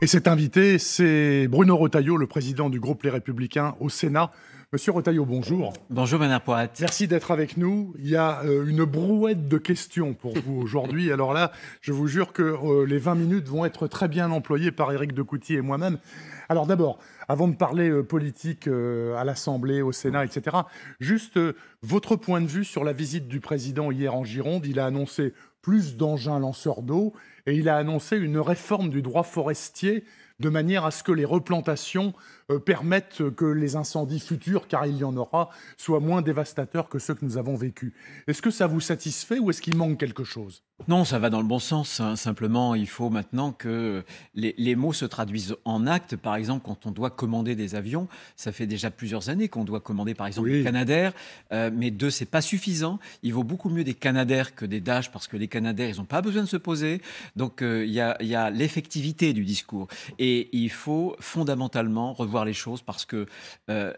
Et cet invité, c'est Bruno Retailleau, le président du groupe Les Républicains au Sénat. Monsieur Retailleau, bonjour. Bonjour Bernard Poiret. Merci d'être avec nous. Il y a une brouette de questions pour vous aujourd'hui. Alors là, je vous jure que les 20 minutes vont être très bien employées par Éric de Coutty et moi-même. Alors d'abord, avant de parler politique à l'Assemblée, au Sénat, etc., juste votre point de vue sur la visite du président hier en Gironde. Il a annoncé plus d'engins lanceurs d'eau et il a annoncé une réforme du droit forestier de manière à ce que les replantations permettent que les incendies futurs, car il y en aura, soient moins dévastateurs que ceux que nous avons vécus. Est-ce que ça vous satisfait ou est-ce qu'il manque quelque chose ? Non, ça va dans le bon sens. Simplement, il faut maintenant que les mots se traduisent en actes. Par exemple, quand on doit commander des avions, ça fait déjà plusieurs années qu'on doit commander, par exemple, des Canadair. Mais deux, c'est pas suffisant. Il vaut beaucoup mieux des Canadair que des Dash parce que les Canadair, ils n'ont pas besoin de se poser. Donc, il y a l'effectivité du discours. Et il faut fondamentalement revoir les choses parce que le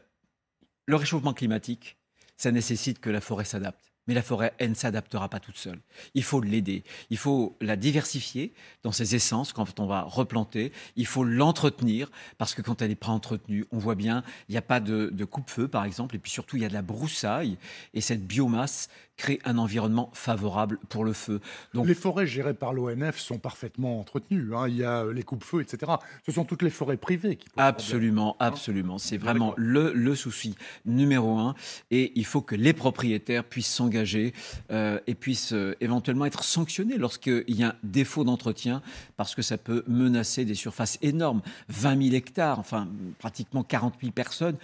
réchauffement climatique, ça nécessite que la forêt s'adapte. Mais la forêt, elle ne s'adaptera pas toute seule. Il faut l'aider. Il faut la diversifier dans ses essences quand on va replanter. Il faut l'entretenir parce que quand elle n'est pas entretenue, on voit bien, il n'y a pas de coupe-feu, par exemple. Et puis surtout, il y a de la broussaille. Et cette biomasse crée un environnement favorable pour le feu. Donc, les forêts gérées par l'ONF sont parfaitement entretenues. Il y a les coupe-feux, etc. Ce sont toutes les forêts privées qui posent absolument, problème. Absolument. C'est vraiment le souci numéro un. Et il faut que les propriétaires puissent s'engager et puissent éventuellement être sanctionnés lorsqu'il y a un défaut d'entretien parce que ça peut menacer des surfaces énormes. 20 000 hectares, enfin pratiquement 40 000 personnes.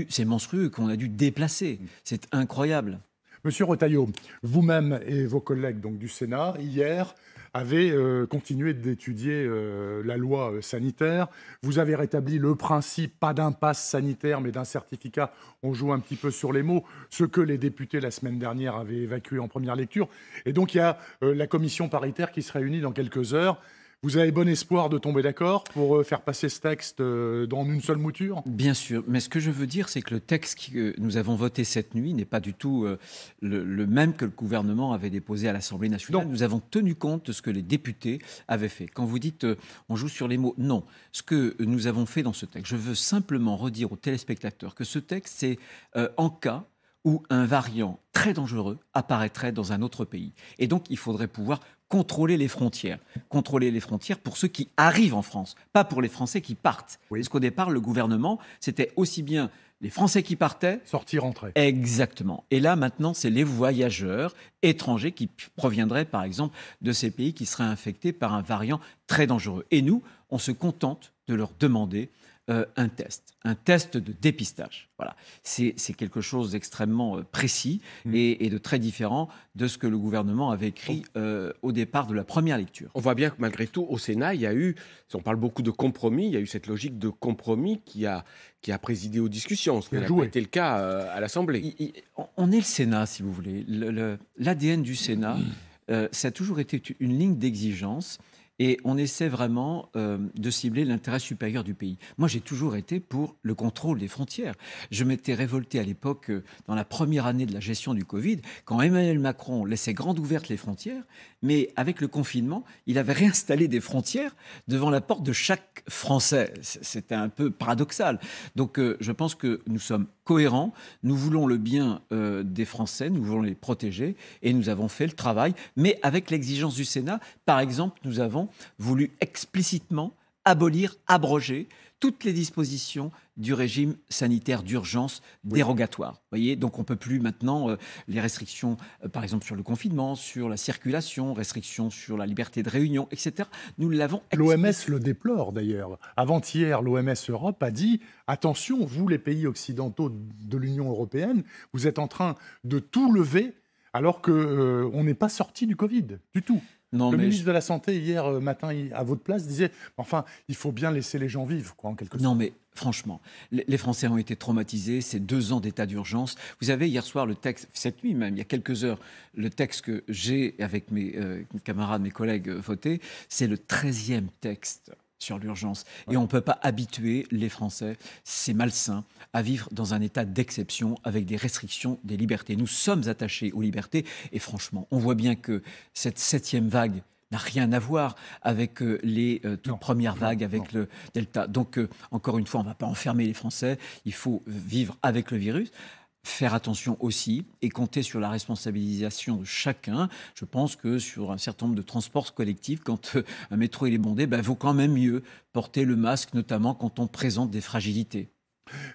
C'est monstrueux qu'on a dû déplacer. C'est incroyable. Monsieur Retailleau, vous-même et vos collègues donc, du Sénat, hier, avez continué d'étudier la loi sanitaire. Vous avez rétabli le principe, pas d'un pass sanitaire, mais d'un certificat. On joue un petit peu sur les mots, ce que les députés, la semaine dernière, avaient évacué en première lecture. Et donc, il y a la commission paritaire qui se réunit dans quelques heures. Vous avez bon espoir de tomber d'accord pour faire passer ce texte dans une seule mouture ? Bien sûr, mais ce que je veux dire, c'est que le texte que nous avons voté cette nuit n'est pas du tout le même que le gouvernement avait déposé à l'Assemblée nationale. Non. Nous avons tenu compte de ce que les députés avaient fait. Quand vous dites on joue sur les mots, non. Ce que nous avons fait dans ce texte, je veux simplement redire aux téléspectateurs que ce texte, c'est en cas où un variant très dangereux apparaîtrait dans un autre pays. Et donc, il faudrait pouvoir contrôler les frontières. Contrôler les frontières pour ceux qui arrivent en France, pas pour les Français qui partent. Oui. Parce qu'au départ, le gouvernement, c'était aussi bien les Français qui partaient... Sortir, rentrer. Exactement. Et là, maintenant, c'est les voyageurs étrangers qui proviendraient, par exemple, de ces pays qui seraient infectés par un variant très dangereux. Et nous, on se contente de leur demander un test de dépistage. Voilà. C'est quelque chose d'extrêmement précis et de très différent de ce que le gouvernement avait écrit au départ de la première lecture. On voit bien que malgré tout, au Sénat, il y a eu, on parle beaucoup de compromis, il y a eu cette logique de compromis qui a présidé aux discussions, ce qui n'a pas été le cas à l'Assemblée. On est le Sénat, si vous voulez. L'ADN du Sénat, ça a toujours été une ligne d'exigence. Et on essaie vraiment de cibler l'intérêt supérieur du pays. Moi, j'ai toujours été pour le contrôle des frontières. Je m'étais révolté à l'époque, dans la première année de la gestion du Covid, quand Emmanuel Macron laissait grandes ouvertes les frontières, mais avec le confinement, il avait réinstallé des frontières devant la porte de chaque Français. C'était un peu paradoxal. Donc, je pense que nous sommes cohérents, nous voulons le bien des Français, nous voulons les protéger, et nous avons fait le travail, mais avec l'exigence du Sénat. Par exemple, nous avons voulu explicitement abroger toutes les dispositions du régime sanitaire d'urgence dérogatoire. Vous voyez, donc on ne peut plus maintenant les restrictions, par exemple sur le confinement, sur la circulation, restrictions sur la liberté de réunion, etc. Nous l'avons L'OMS le déplore d'ailleurs. Avant-hier, l'OMS Europe a dit « Attention, vous les pays occidentaux de l'Union européenne, vous êtes en train de tout lever alors qu'on n'est pas sorti du Covid, du tout ». Le ministre de la Santé, hier matin, à votre place, disait « Enfin, il faut bien laisser les gens vivre, quoi, en quelque sorte. » Non, mais franchement, les Français ont été traumatisés, c'est 2 ans d'état d'urgence. Vous avez hier soir le texte, cette nuit même, il y a quelques heures, le texte que j'ai, avec mes camarades, mes collègues, voté, c'est le 13e texte sur l'urgence. Et on ne peut pas habituer les Français, c'est malsain, à vivre dans un état d'exception avec des restrictions des libertés. Nous sommes attachés aux libertés et franchement, on voit bien que cette 7e vague n'a rien à voir avec les toutes premières vagues, avec le Delta. Donc, encore une fois, on ne va pas enfermer les Français. Il faut vivre avec le virus. Faire attention aussi et compter sur la responsabilisation de chacun. Je pense que sur un certain nombre de transports collectifs, quand un métro il est bondé, il vaut quand même mieux porter le masque, notamment quand on présente des fragilités.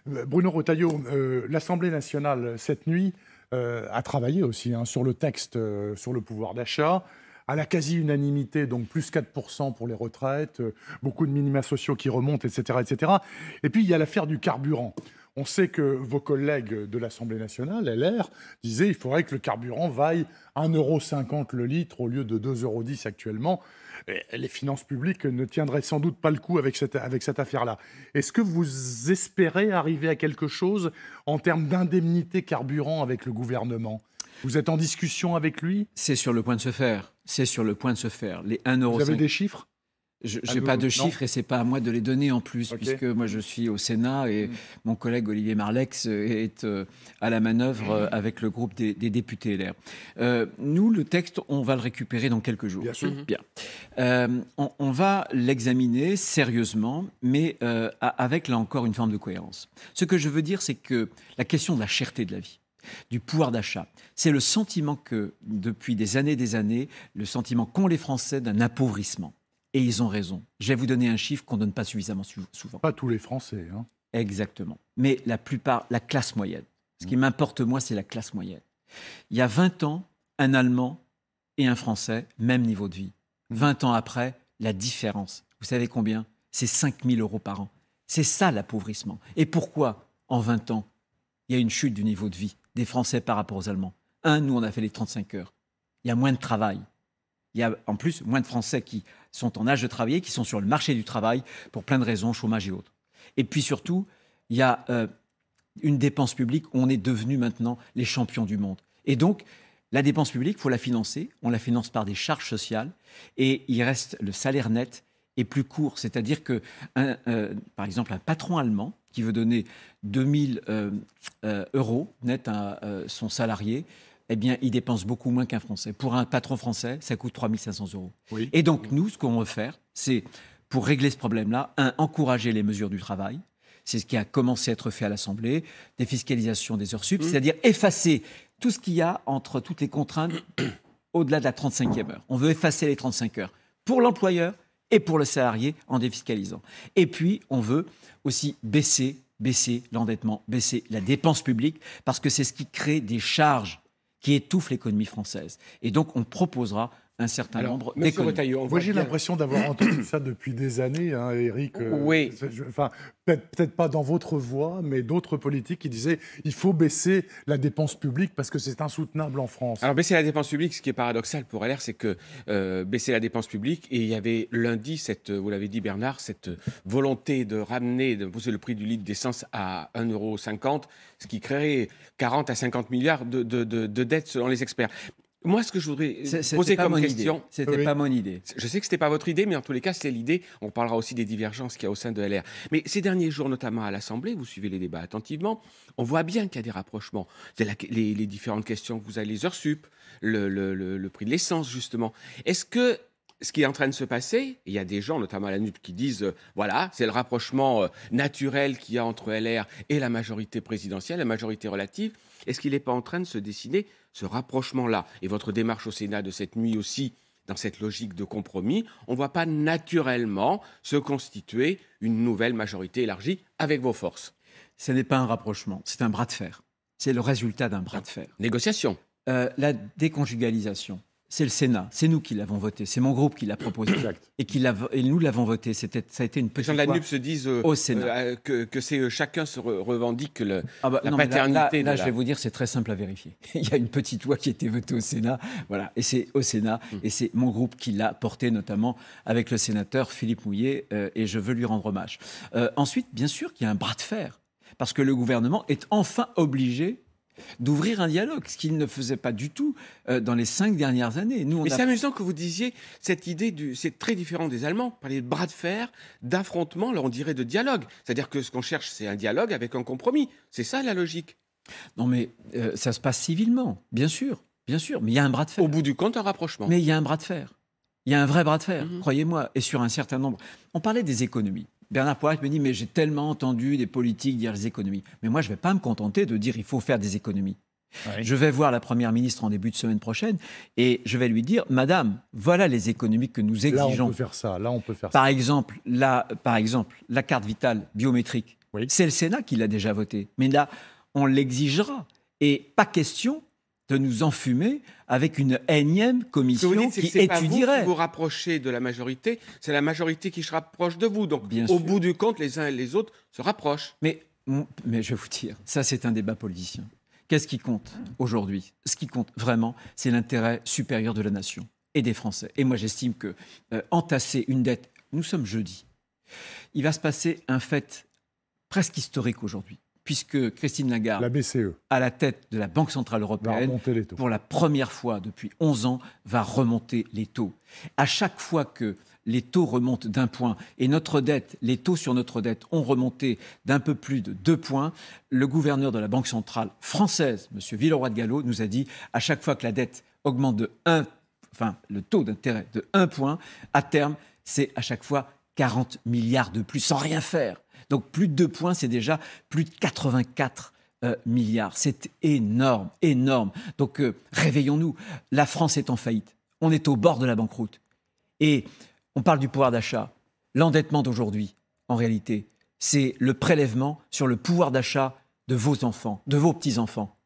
Bruno Retailleau, l'Assemblée nationale, cette nuit, a travaillé aussi sur le texte sur le pouvoir d'achat, à la quasi-unanimité, donc plus 4% pour les retraites, beaucoup de minima sociaux qui remontent, etc., etc. Et puis, il y a l'affaire du carburant. On sait que vos collègues de l'Assemblée nationale, LR, disaient qu'il faudrait que le carburant vaille 1,50 € le litre au lieu de 2,10 € actuellement. Et les finances publiques ne tiendraient sans doute pas le coup avec cette affaire-là. Est-ce que vous espérez arriver à quelque chose en termes d'indemnité carburant avec le gouvernement ? Vous êtes en discussion avec lui ? C'est sur le point de se faire. C'est sur le point de se faire. Les 1,50 €. Vous avez des chiffres ? Je n'ai pas de chiffres et ce n'est pas à moi de les donner en plus, puisque moi je suis au Sénat et mon collègue Olivier Marleix est à la manœuvre avec le groupe des députés LR. Nous, le texte, on va le récupérer dans quelques jours. Bien sûr. Bien. On va l'examiner sérieusement, mais avec là encore une forme de cohérence. Ce que je veux dire, c'est que la question de la cherté de la vie, du pouvoir d'achat, c'est le sentiment que, depuis des années, le sentiment qu'ont les Français d'un appauvrissement. Et ils ont raison. Je vais vous donner un chiffre qu'on ne donne pas suffisamment souvent. Pas tous les Français. Exactement. Mais la plupart, la classe moyenne. Ce qui m'importe, moi, c'est la classe moyenne. Il y a 20 ans, un Allemand et un Français, même niveau de vie. 20 ans après, la différence, vous savez combien ? C'est 5 000 € par an. C'est ça l'appauvrissement. Et pourquoi, en 20 ans, il y a une chute du niveau de vie des Français par rapport aux Allemands ? Nous, on a fait les 35 heures. Il y a moins de travail. Il y a en plus moins de Français qui sont en âge de travailler, qui sont sur le marché du travail pour plein de raisons, chômage et autres. Et puis surtout, il y a une dépense publique où on est devenu maintenant les champions du monde. Et donc, la dépense publique, il faut la financer. On la finance par des charges sociales. Et il reste le salaire net est plus court. C'est-à-dire que, par exemple, un patron allemand qui veut donner 2 000 € net à son salarié, eh bien, il dépense beaucoup moins qu'un Français. Pour un patron français, ça coûte 3 500 €. Oui. Et donc, nous, ce qu'on veut faire, c'est, pour régler ce problème-là, encourager les mesures du travail. C'est ce qui a commencé à être fait à l'Assemblée, défiscalisation des heures sup, c'est-à-dire effacer tout ce qu'il y a entre toutes les contraintes au-delà de la 35e heure. On veut effacer les 35 heures pour l'employeur et pour le salarié en défiscalisant. Et puis, on veut aussi baisser l'endettement, baisser la dépense publique, parce que c'est ce qui crée des charges qui étouffe l'économie française. Et donc, on proposera un certain nombre d'économies. Moi, j'ai l'impression d'avoir entendu ça depuis des années, Éric. Oui. Enfin, peut-être pas dans votre voix, mais d'autres politiques qui disaient il faut baisser la dépense publique parce que c'est insoutenable en France. Alors, baisser la dépense publique, ce qui est paradoxal pour LR, c'est que baisser la dépense publique, et il y avait lundi, vous l'avez dit Bernard, cette volonté de pousser le prix du litre d'essence à 1,50 €, ce qui créerait 40 à 50 milliards de dettes selon les experts. Moi, ce que je voudrais poser comme question... C'était pas mon idée. Je sais que ce n'était pas votre idée, mais en tous les cas, c'est l'idée. On parlera aussi des divergences qu'il y a au sein de LR. Mais ces derniers jours, notamment à l'Assemblée, vous suivez les débats attentivement, on voit bien qu'il y a des rapprochements. Les différentes questions que vous avez, les heures sup, le prix de l'essence, justement. Est-ce que ce qui est en train de se passer, il y a des gens, notamment à la NUP, qui disent voilà, c'est le rapprochement naturel qu'il y a entre LR et la majorité présidentielle, la majorité relative. Est-ce qu'il n'est pas en train de se dessiner ce rapprochement-là? Et votre démarche au Sénat de cette nuit aussi, dans cette logique de compromis, on ne voit pas naturellement se constituer une nouvelle majorité élargie avec vos forces. Ce n'est pas un rapprochement, c'est un bras de fer. C'est le résultat d'un bras de fer. Négociation. La déconjugalisation. C'est le Sénat, c'est nous qui l'avons voté, c'est mon groupe qui l'a proposé et nous l'avons voté. Ça a été une petite loi. Les gens de la NUP se disent au Sénat. que c'est chacun se revendique la paternité. Là, je vais vous dire, c'est très simple à vérifier. Il y a une petite loi qui a été votée au Sénat, voilà, et c'est au Sénat, et c'est mon groupe qui l'a porté, notamment avec le sénateur Philippe Mouillet, et je veux lui rendre hommage. Ensuite, bien sûr qu'il y a un bras de fer, parce que le gouvernement est enfin obligé d'ouvrir un dialogue, ce qu'il ne faisait pas du tout dans les 5 dernières années. Mais c'est amusant que vous disiez cette idée, c'est très différent des Allemands, parler de bras de fer, d'affrontement, là on dirait de dialogue. C'est-à-dire que ce qu'on cherche, c'est un dialogue avec un compromis. C'est ça la logique. Non mais ça se passe civilement, bien sûr, mais il y a un bras de fer. Au bout du compte, un rapprochement. Mais il y a un bras de fer. Il y a un vrai bras de fer, croyez-moi, et sur un certain nombre. On parlait des économies. Bernard Poirette me dit, mais j'ai tellement entendu des politiques dire les économies. Mais moi, je ne vais pas me contenter de dire il faut faire des économies. Oui. Je vais voir la Première ministre en début de semaine prochaine et je vais lui dire, Madame, voilà les économies que nous exigeons. Là, on peut faire ça. Par exemple, la carte vitale biométrique, oui. C'est le Sénat qui l'a déjà votée. Mais là, on l'exigera. Et pas question de nous enfumer avec une énième commission qui étudierait. Pas vous qui vous rapprochez de la majorité, c'est la majorité qui se rapproche de vous. Donc, au bout du compte, les uns et les autres se rapprochent. Mais je vais vous dire, ça c'est un débat politicien. Qu'est-ce qui compte aujourd'hui? Ce qui compte vraiment, c'est l'intérêt supérieur de la nation et des Français. Et moi, j'estime que entasser une dette, nous sommes jeudi, il va se passer un fait presque historique aujourd'hui, puisque Christine Lagarde, la BCE, à la tête de la Banque Centrale Européenne, pour la première fois depuis 11 ans, va remonter les taux. À chaque fois que les taux remontent d'un point et notre dette, les taux sur notre dette ont remonté d'un peu plus de 2 points, le gouverneur de la Banque Centrale française, M. Villeroy-de-Galhau, nous a dit à chaque fois que la dette augmente de 1, enfin le taux d'intérêt de 1 point, à terme, c'est à chaque fois 40 milliards de plus sans rien faire. Donc plus de 2 points, c'est déjà plus de 84 milliards. C'est énorme, énorme. Donc réveillons-nous. La France est en faillite. On est au bord de la banqueroute. Et on parle du pouvoir d'achat. L'endettement d'aujourd'hui, en réalité, c'est le prélèvement sur le pouvoir d'achat de vos enfants, de vos petits-enfants.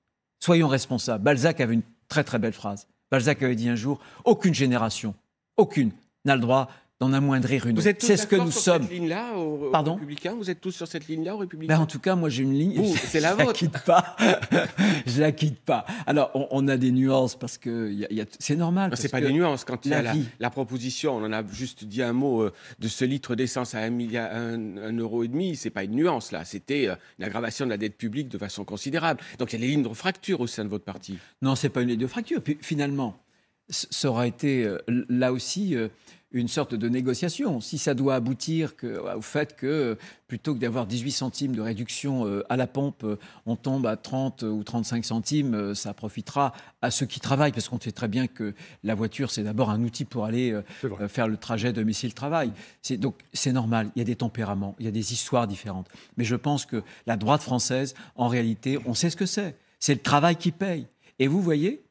Soyons responsables. Balzac avait une très très belle phrase. Balzac avait dit un jour, aucune génération, aucune, n'a le droit d'en amoindrir une. C'est ce que nous sommes. Cette ligne-là, aux Pardon. Républicains. Vous êtes tous sur cette ligne-là, aux Républicains. En tout cas, moi, j'ai une ligne. C'est la vôtre. Je la quitte pas. Alors, on a des nuances parce que c'est normal. C'est pas des nuances. Quand il y a la proposition, on en a juste dit un mot de ce litre d'essence à 1,5 €, c'est pas une nuance là. C'était une aggravation de la dette publique de façon considérable. Donc il y a des lignes de fracture au sein de votre parti. Non, c'est pas une ligne de fracture. Puis finalement, ça aura été là aussi. Une sorte de négociation. Si ça doit aboutir au fait que, plutôt que d'avoir 18 centimes de réduction à la pompe, on tombe à 30 ou 35 centimes, ça profitera à ceux qui travaillent, parce qu'on sait très bien que la voiture, c'est d'abord un outil pour aller faire le trajet domicile-travail. Donc c'est normal, il y a des tempéraments, il y a des histoires différentes. Mais je pense que la droite française, en réalité, on sait ce que c'est. C'est le travail qui paye. Et vous voyez,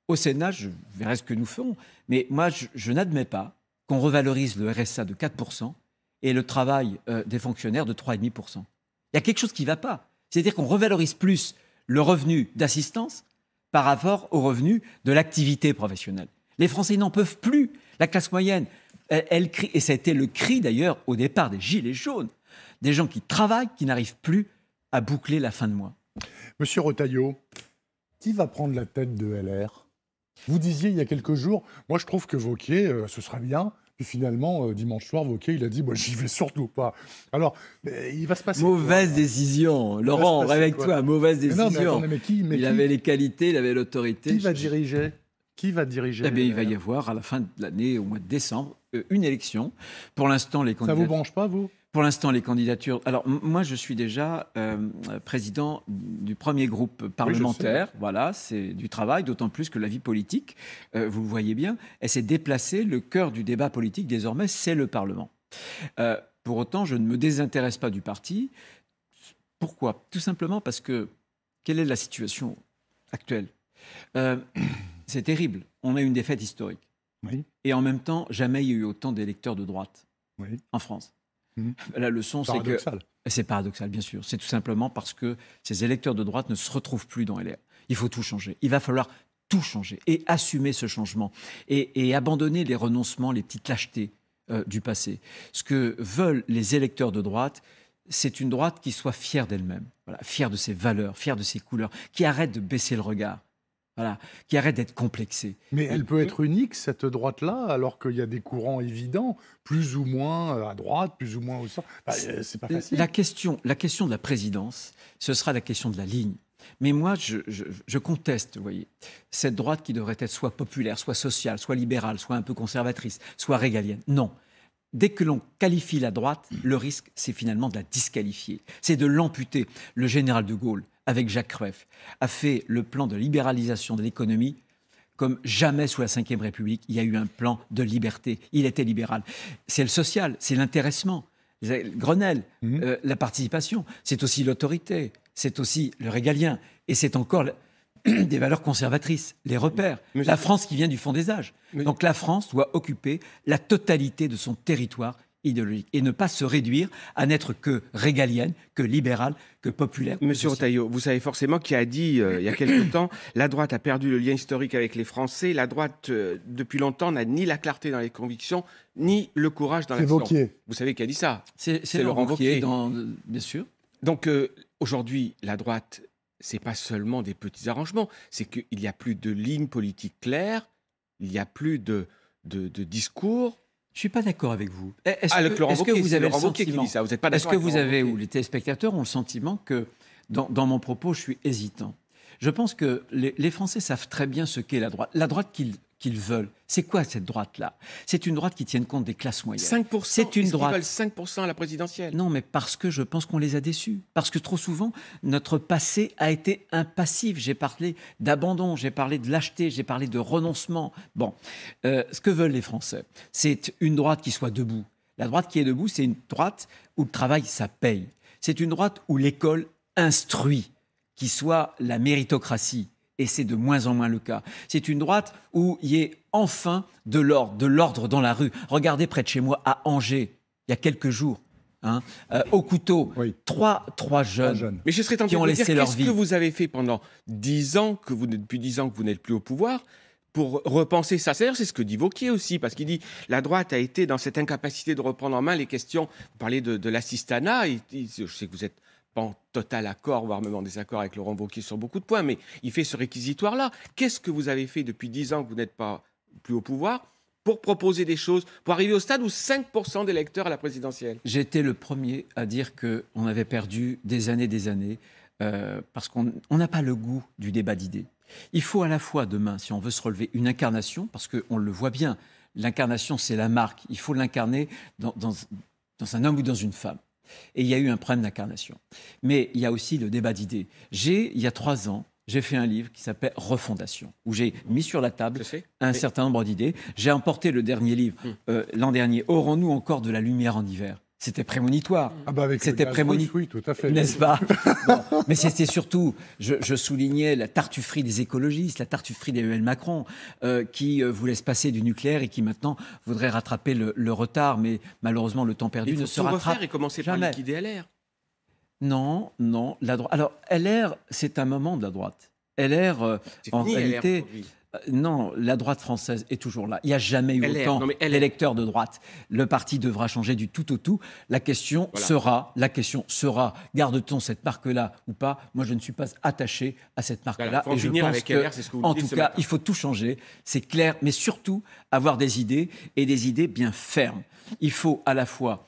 au Sénat, je verrai ce que nous ferons, mais moi, je n'admets pas qu'on revalorise le RSA de 4% et le travail des fonctionnaires de 3,5%. Il y a quelque chose qui ne va pas. C'est-à-dire qu'on revalorise plus le revenu d'assistance par rapport au revenu de l'activité professionnelle. Les Français n'en peuvent plus. La classe moyenne, elle crie, et ça a été le cri d'ailleurs au départ des Gilets jaunes, des gens qui travaillent, qui n'arrivent plus à boucler la fin de mois. Monsieur Retailleau, qui va prendre la tête de LR ? Vous disiez il y a quelques jours, moi je trouve que Wauquiez, ce serait bien. Puis finalement, dimanche soir, Wauquiez, il a dit, j'y vais surtout pas. Alors, il va se passer mauvaise décision. Laurent, réveille-toi, mauvaise décision. Mais il avait les qualités, il avait l'autorité. Qui va diriger Eh bien, il va y avoir, à la fin de l'année, au mois de décembre, une élection. Pour l'instant, les candidats... Ça vous branche pas, vous ? Pour l'instant, les candidatures... Alors, moi, je suis déjà président du premier groupe parlementaire. Oui, voilà, c'est du travail, d'autant plus que la vie politique, vous le voyez bien, elle s'est déplacée. Le cœur du débat politique, désormais, c'est le Parlement. Pour autant, je ne me désintéresse pas du parti. Pourquoi ? Tout simplement parce que, quelle est la situation actuelle ? C'est terrible. On a une défaite historique. Oui. Et en même temps, jamais il y a eu autant d'électeurs de droite en France. La leçon, c'est que... C'est paradoxal, bien sûr. C'est tout simplement parce que ces électeurs de droite ne se retrouvent plus dans LR. Il faut tout changer. Il va falloir tout changer et assumer ce changement et abandonner les renoncements, les petites lâchetés du passé. Ce que veulent les électeurs de droite, c'est une droite qui soit fière d'elle-même, voilà, fière de ses valeurs, fière de ses couleurs, qui arrête de baisser le regard. Voilà, qui arrête d'être complexée. Mais elle peut être unique, cette droite-là, alors qu'il y a des courants évidents, plus ou moins à droite, plus ou moins au centre. C'est pas facile. La question de la présidence, ce sera la question de la ligne. Mais moi, je conteste, vous voyez, cette droite qui devrait être soit populaire, soit sociale, soit libérale, soit un peu conservatrice, soit régalienne. Non. Dès que l'on qualifie la droite, le risque, c'est finalement de la disqualifier. C'est de l'amputer. Le général de Gaulle, avec Jacques Rueff, a fait le plan de libéralisation de l'économie comme jamais sous la Ve République, il y a eu un plan de liberté. Il était libéral. C'est le social, c'est l'intéressement, Grenelle, la participation, c'est aussi l'autorité, c'est aussi le régalien, et c'est encore des valeurs conservatrices, les repères. La France qui vient du fond des âges. Donc la France doit occuper la totalité de son territoire idéologique et ne pas se réduire à n'être que régalienne, que libérale, que populaire. Monsieur Retailleau, vous savez forcément qui a dit il y a quelque temps, la droite a perdu le lien historique avec les Français. La droite, depuis longtemps, n'a ni la clarté dans les convictions, ni le courage dans l'action. C'est Wauquiez. Vous savez qui a dit ça? C'est Laurent Wauquiez, bien sûr. Donc aujourd'hui, la droite, c'est pas seulement des petits arrangements, c'est qu'il n'y a plus de ligne politique claire, il n'y a plus de discours. Je ne suis pas d'accord avec vous. Est-ce que vous avez le sentiment, qui dit ça, vous êtes pas d'accord? Est-ce que vous avez, ou les téléspectateurs ont le sentiment que dans mon propos, je suis hésitant? Je pense que les Français savent très bien ce qu'est la droite. La droite qu'ils veulent. C'est quoi cette droite-là? C'est une droite qui tienne compte des classes moyennes. 5%, c'est une droite. Ils veulent 5% à la présidentielle. Non, mais parce que je pense qu'on les a déçus. Parce que trop souvent, notre passé a été impassif. J'ai parlé d'abandon, j'ai parlé de lâcheté, j'ai parlé de renoncement. Bon, ce que veulent les Français, c'est une droite qui soit debout. La droite qui est debout, c'est une droite où le travail, ça paye. C'est une droite où l'école instruit, qui soit la méritocratie. Et c'est de moins en moins le cas. C'est une droite où il y ait enfin de l'ordre dans la rue. Regardez près de chez moi, à Angers, il y a quelques jours, au couteau, oui. trois jeunes Mais je serais tenté qui ont de dire, laissé leur vie. Qu'est-ce que vous avez fait pendant 10 ans, depuis 10 ans que vous n'êtes plus au pouvoir, pour repenser ça? C'est ce que dit Wauquiez aussi, parce qu'il dit la droite a été dans cette incapacité de reprendre en main les questions. Vous parlez de l'assistanat, je sais que vous êtes en total accord, voire même en désaccord avec Laurent Wauquiez sur beaucoup de points, mais il fait ce réquisitoire-là. Qu'est-ce que vous avez fait depuis 10 ans que vous n'êtes pas plus au pouvoir pour proposer des choses, pour arriver au stade où 5% des électeurs à la présidentielle? J'ai été le premier à dire qu'on avait perdu des années, parce qu'on n'a pas le goût du débat d'idées. Il faut à la fois demain, si on veut se relever, une incarnation, parce qu'on le voit bien, l'incarnation c'est la marque, il faut l'incarner dans un homme ou dans une femme. Et il y a eu un problème d'incarnation. Mais il y a aussi le débat d'idées. Il y a 3 ans, j'ai fait un livre qui s'appelle Refondation, où j'ai mis sur la table un certain nombre d'idées. J'ai emporté le dernier livre l'an dernier, Aurons-nous encore de la lumière en hiver? C'était prémonitoire. C'était prémonitoire, oui, tout à fait. N'est-ce pas? Bon, mais c'était surtout, je soulignais la tartufferie des écologistes, la tartufferie d'Emmanuel Macron, qui voulait se passer du nucléaire et qui maintenant voudrait rattraper le retard. Mais malheureusement, le temps perdu ne se rattrape refaire et commencer jamais. Par liquider LR. Non, la droite. Alors, LR, c'est un moment de la droite. LR, en réalité... Non, la droite française est toujours là. Il n'y a jamais eu autant d'électeurs de droite. Le parti devra changer du tout au tout. La question sera, garde-t-on cette marque-là ou pas? Moi, je ne suis pas attaché à cette marque-là. Et je pense que, en tout cas, il faut tout changer. C'est clair, mais surtout avoir des idées et des idées bien fermes. Il faut à la fois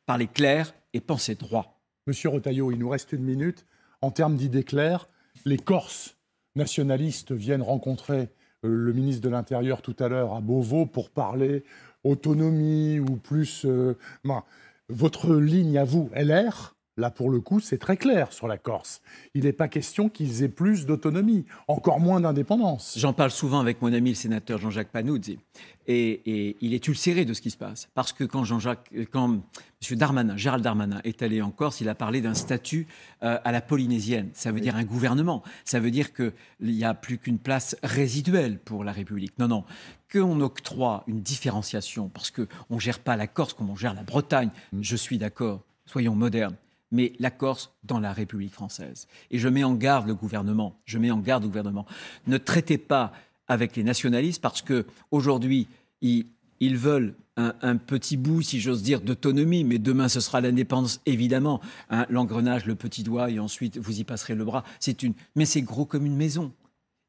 parler clair et penser droit. Monsieur Retailleau, il nous reste 1 minute. En termes d'idées claires, les Corses nationalistes viennent rencontrer le ministre de l'Intérieur tout à l'heure à Beauvau pour parler autonomie ou plus... Votre ligne à vous, LR, là pour le coup, c'est très clair sur la Corse. Il n'est pas question qu'ils aient plus d'autonomie, encore moins d'indépendance. J'en parle souvent avec mon ami le sénateur Jean-Jacques Panuzzi. Et il est ulcéré de ce qui se passe. Parce que quand Gérald Darmanin est allé en Corse, il a parlé d'un statut à la polynésienne. Ça veut dire un gouvernement. Ça veut dire qu'il n'y a plus qu'une place résiduelle pour la République. Non. Qu'on octroie une différenciation, parce qu'on ne gère pas la Corse comme on gère la Bretagne. Je suis d'accord. Soyons modernes. Mais la Corse dans la République française. Et je mets en garde le gouvernement. Ne traitez pas avec les nationalistes, parce qu'aujourd'hui, ils veulent un petit bout, si j'ose dire, d'autonomie, mais demain, ce sera l'indépendance, évidemment. L'engrenage, le petit doigt, et ensuite, vous y passerez le bras. Mais c'est gros comme une maison.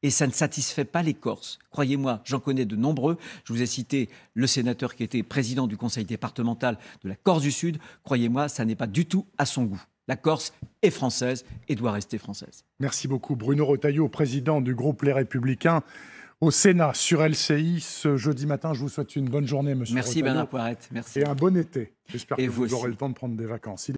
Et ça ne satisfait pas les Corses. Croyez-moi, j'en connais de nombreux. Je vous ai cité le sénateur qui était président du conseil départemental de la Corse du Sud. Croyez-moi, ça n'est pas du tout à son goût. La Corse est française et doit rester française. Merci beaucoup. Bruno Retailleau, président du groupe Les Républicains au Sénat sur LCI. Ce jeudi matin, je vous souhaite une bonne journée, monsieur Retailleau. Merci Bernard Poirette. Merci. Et un bon été. J'espère que vous aurez le temps de prendre des vacances.